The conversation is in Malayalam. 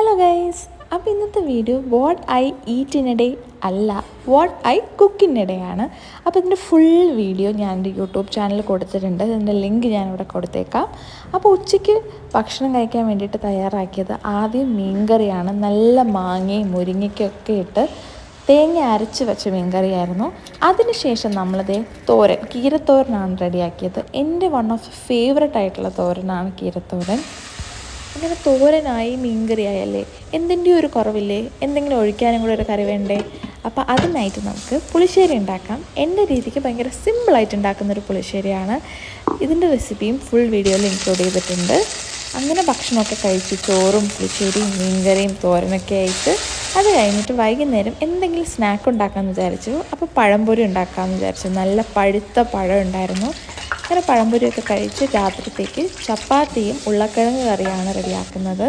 ഹലോ ഗൈസ്, അപ്പോൾ ഇന്നത്തെ video what I eat in a day അല്ല, what I cook in a day ആണ്. അപ്പോൾ ഇതിൻ്റെ ഫുൾ വീഡിയോ ഞാൻ എൻ്റെ യൂട്യൂബ് ചാനലിൽ കൊടുത്തിട്ടുണ്ട്. ഇതിൻ്റെ ലിങ്ക് ഞാനിവിടെ കൊടുത്തേക്കാം. അപ്പോൾ ഉച്ചയ്ക്ക് ഭക്ഷണം കഴിക്കാൻ വേണ്ടിയിട്ട് തയ്യാറാക്കിയത് ആദ്യം മീൻകറിയാണ്. നല്ല മാങ്ങയും മുരിങ്ങയ്ക്കൊക്കെ ഇട്ട് തേങ്ങ അരച്ച് വെച്ച മീൻകറിയായിരുന്നു. അതിനുശേഷം നമ്മളത് തോരൻ, കീരത്തോരനാണ് റെഡിയാക്കിയത്. എൻ്റെ വൺ ഓഫ് ഫേവററ്റ് ആയിട്ടുള്ള തോരനാണ് കീരത്തോരൻ. അങ്ങനെ തോരനായി മീൻകറിയായല്ലേ, എന്തിൻ്റെയും ഒരു കുറവില്ലേ, എന്തെങ്കിലും ഒഴിക്കാനും കൂടെ ഒരു കറി വേണ്ടേ. അപ്പോൾ അതിനായിട്ട് നമുക്ക് പുളിശ്ശേരി ഉണ്ടാക്കാം. എൻ്റെ രീതിക്ക് ഭയങ്കര സിമ്പിളായിട്ട് ഉണ്ടാക്കുന്നൊരു പുളിശ്ശേരിയാണ്. ഇതിൻ്റെ റെസിപ്പിയും ഫുൾ വീഡിയോയിൽ ഇൻക്ലൂഡ് ചെയ്തിട്ടുണ്ട്. അങ്ങനെ ഭക്ഷണമൊക്കെ കഴിച്ച് ചോറും പുളിശ്ശേരിയും മീൻകറിയും തോരനൊക്കെ ആയിട്ട് അത് കഴിഞ്ഞിട്ട് വൈകുന്നേരം എന്തെങ്കിലും സ്നാക്ക് ഉണ്ടാക്കാമെന്ന് വിചാരിച്ചു. അപ്പോൾ പഴംപൊരി ഉണ്ടാക്കാമെന്ന് വിചാരിച്ചു. നല്ല പഴുത്ത പഴം ഉണ്ടായിരുന്നു. അങ്ങനെ പഴംപൊരിയൊക്കെ കഴിച്ച് രാത്രിത്തേക്ക് ചപ്പാത്തിയും ഉരുളക്കിഴങ്ങ് കറിയാണ് റെഡിയാക്കുന്നത്.